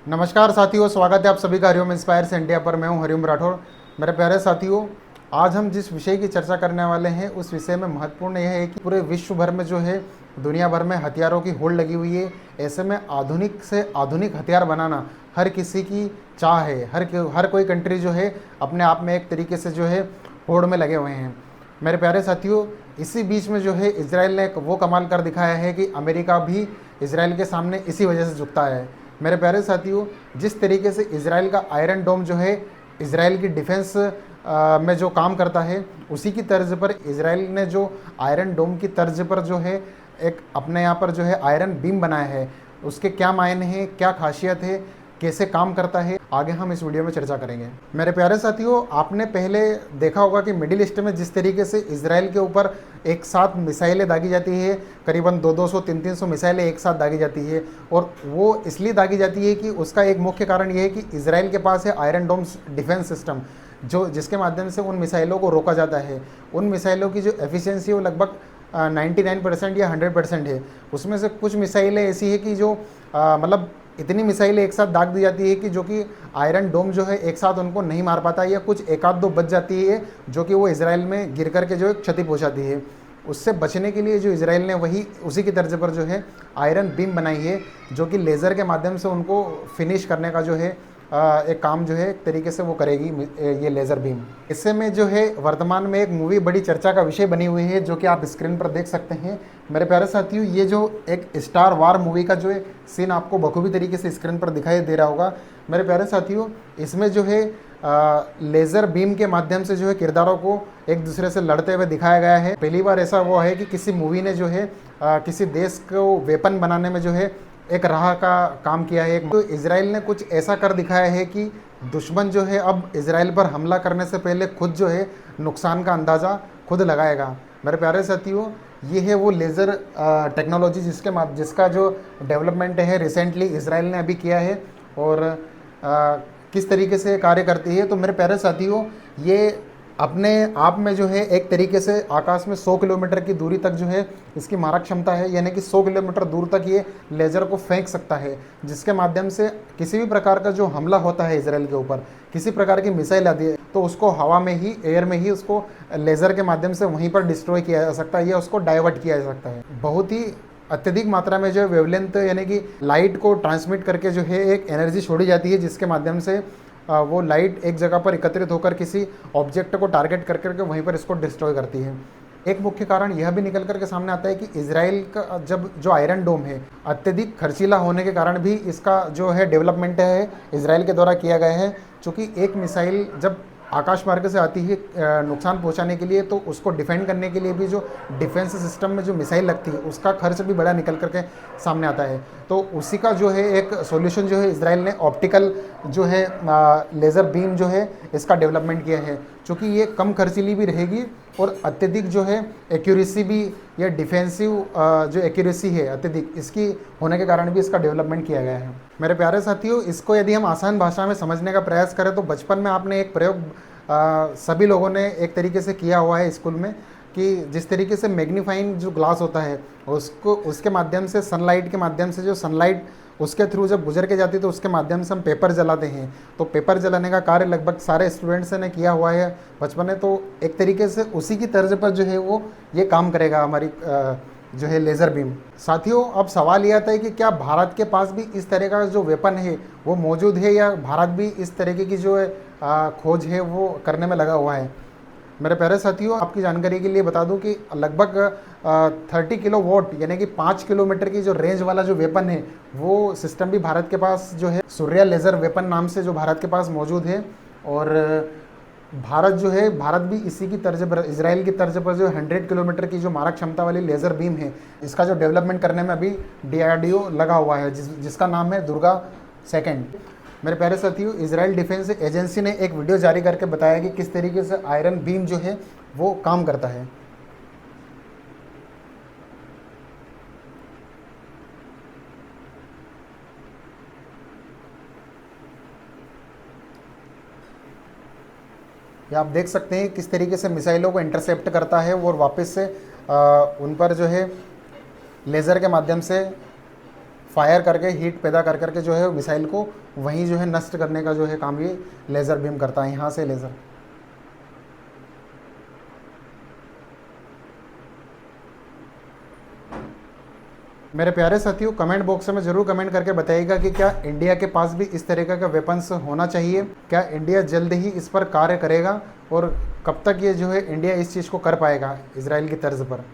नमस्कार साथियों, स्वागत है आप सभी का हरिओम इंस्पायर्स इंडिया पर। मैं हूं हरिओम राठौर। मेरे प्यारे साथियों, आज हम जिस विषय की चर्चा करने वाले हैं उस विषय में महत्वपूर्ण यह है कि पूरे विश्व भर में जो है दुनिया भर में हथियारों की होड़ लगी हुई है। ऐसे में आधुनिक से आधुनिक हथियार बनाना हर किसी की चाह है। हर कोई कंट्री जो है अपने आप में एक तरीके से जो है होड़ में लगे हुए हैं। मेरे प्यारे साथियों, इसी बीच में जो है इजराइल ने वो कमाल कर दिखाया है कि अमेरिका भी इजराइल के सामने इसी वजह से झुकता है। मेरे प्यारे साथियों, जिस तरीके से इजराइल का आयरन डोम जो है इजराइल की डिफेंस में जो काम करता है, उसी की तर्ज पर इजराइल ने जो आयरन डोम की तर्ज पर जो है एक अपने यहाँ पर जो है आयरन बीम बनाया है। उसके क्या मायने हैं, क्या खासियत है, कैसे काम करता है, आगे हम इस वीडियो में चर्चा करेंगे। मेरे प्यारे साथियों, आपने पहले देखा होगा कि मिडिल ईस्ट में जिस तरीके से इजराइल के ऊपर एक साथ मिसाइलें दागी जाती है, करीबन 200 300 मिसाइलें एक साथ दागी जाती है। और वो इसलिए दागी जाती है कि उसका एक मुख्य कारण ये है कि इजराइल के पास है आयरन डोम डिफेंस सिस्टम, जिसके माध्यम से उन मिसाइलों को रोका जाता है। उन मिसाइलों की जो एफिशिएंसी है वो लगभग 99% या 100% है। उसमें से कुछ मिसाइलें ऐसी है कि जो मतलब इतनी मिसाइलें एक साथ दाग दी जाती है कि जो कि आयरन डोम जो है एक साथ उनको नहीं मार पाता, या कुछ एक आध दो बच जाती है जो कि वो इजराइल में गिर करके जो क्षति पहुंचाती है। उससे बचने के लिए जो इजराइल ने वही उसी की तर्ज पर जो है आयरन बीम बनाई है, जो कि लेज़र के माध्यम से उनको फिनिश करने का जो है एक काम जो है एक तरीके से वो करेगी ये लेज़र बीम। इससे में जो है वर्तमान में एक मूवी बड़ी चर्चा का विषय बनी हुई है, जो कि आप स्क्रीन पर देख सकते हैं। मेरे प्यारे साथियों, ये जो एक स्टार वार मूवी का जो है सीन आपको बखूबी तरीके से स्क्रीन पर दिखाई दे रहा होगा। मेरे प्यारे साथियों, इसमें जो है लेज़र बीम के माध्यम से जो है किरदारों को एक दूसरे से लड़ते हुए दिखाया गया है। पहली बार ऐसा हुआ है कि किसी मूवी ने जो है किसी देश को वेपन बनाने में जो है एक राह का काम किया है। तो इजराइल ने कुछ ऐसा कर दिखाया है कि दुश्मन जो है अब इजराइल पर हमला करने से पहले खुद जो है नुकसान का अंदाज़ा खुद लगाएगा। मेरे प्यारे साथियों, ये है वो लेज़र टेक्नोलॉजी जिसका जो डेवलपमेंट है रिसेंटली इजराइल ने अभी किया है, और किस तरीके से कार्य करती है। तो मेरे प्यारे साथियों, ये अपने आप में जो है एक तरीके से आकाश में 100 किलोमीटर की दूरी तक जो है इसकी मारक क्षमता है, यानी कि 100 किलोमीटर दूर तक ये लेज़र को फेंक सकता है, जिसके माध्यम से किसी भी प्रकार का जो हमला होता है इजराइल के ऊपर, किसी प्रकार की मिसाइल आती है, तो उसको हवा में ही, एयर में ही उसको लेज़र के माध्यम से वहीं पर डिस्ट्रॉय किया जा सकता है या उसको डाइवर्ट किया जा सकता है। बहुत ही अत्यधिक मात्रा में जो है वेवलेंथ यानी कि लाइट को ट्रांसमिट करके जो है एक एनर्जी छोड़ी जाती है, जिसके माध्यम से वो लाइट एक जगह पर एकत्रित होकर किसी ऑब्जेक्ट को टारगेट कर करके वहीं पर इसको डिस्ट्रॉय करती है। एक मुख्य कारण यह भी निकल करके सामने आता है कि इजराइल का जब जो आयरन डोम है अत्यधिक खर्चीला होने के कारण भी इसका जो है डेवलपमेंट है इजराइल के द्वारा किया गया है। चूँकि एक मिसाइल जब आकाश मार्ग से आती है नुकसान पहुंचाने के लिए, तो उसको डिफेंड करने के लिए भी जो डिफेंस सिस्टम में जो मिसाइल लगती है उसका खर्च भी बड़ा निकल करके सामने आता है। तो उसी का जो है एक सॉल्यूशन जो है इजराइल ने ऑप्टिकल जो है लेज़र बीम जो है इसका डेवलपमेंट किया है। चूँकि ये कम खर्चीली भी रहेगी और अत्यधिक जो है एक्यूरेसी भी, या डिफेंसिव जो एक्यूरेसी है अत्यधिक, इसकी होने के कारण भी इसका डेवलपमेंट किया गया है। मेरे प्यारे साथियों, इसको यदि हम आसान भाषा में समझने का प्रयास करें तो बचपन में आपने एक प्रयोग सभी लोगों ने एक तरीके से किया हुआ है स्कूल में, कि जिस तरीके से मैग्नीफाइंग जो ग्लास होता है उसके माध्यम से सनलाइट के माध्यम से जो सनलाइट उसके थ्रू जब गुजर के जाती है तो उसके माध्यम से हम पेपर जलाते हैं। तो पेपर जलाने का कार्य लगभग सारे स्टूडेंट्स ने किया हुआ है बचपन में। तो एक तरीके से उसी की तर्ज पर जो है वो ये काम करेगा हमारी जो है लेज़र बीम। साथियों, अब सवाल ये आता है कि क्या भारत के पास भी इस तरह का जो वेपन है वो मौजूद है, या भारत भी इस तरीके की जो खोज है वो करने में लगा हुआ है। मेरे प्यारे साथियों, आपकी जानकारी के लिए बता दूं कि लगभग 30 किलो वॉट यानी कि 5 किलोमीटर की जो रेंज वाला जो वेपन है वो सिस्टम भी भारत के पास जो है सूर्या लेज़र वेपन नाम से जो भारत के पास मौजूद है। और भारत भी इसी की तर्ज पर, इजराइल की तर्ज पर जो 100 किलोमीटर की जो मारक क्षमता वाली लेज़र बीम है इसका जो डेवलपमेंट करने में अभी DRDO लगा हुआ है, जिसका नाम है दुर्गा सेकेंड। मेरे प्यारे साथियों, इजराइल डिफेंस एजेंसी ने एक वीडियो जारी करके बताया कि किस तरीके से आयरन बीम जो है वो काम करता है। ये आप देख सकते हैं किस तरीके से मिसाइलों को इंटरसेप्ट करता है और वापस से उन पर जो है लेज़र के माध्यम से फायर करके हीट पैदा कर करके जो है मिसाइल को वहीं जो है नष्ट करने का जो है काम ये लेज़र बीम करता है, यहाँ से लेज़र। मेरे प्यारे साथियों, कमेंट बॉक्स में ज़रूर कमेंट करके बताइएगा कि क्या इंडिया के पास भी इस तरीके का वेपन्स होना चाहिए, क्या इंडिया जल्द ही इस पर कार्य करेगा और कब तक ये जो है इंडिया इस चीज़ को कर पाएगा इजराइल की तर्ज पर।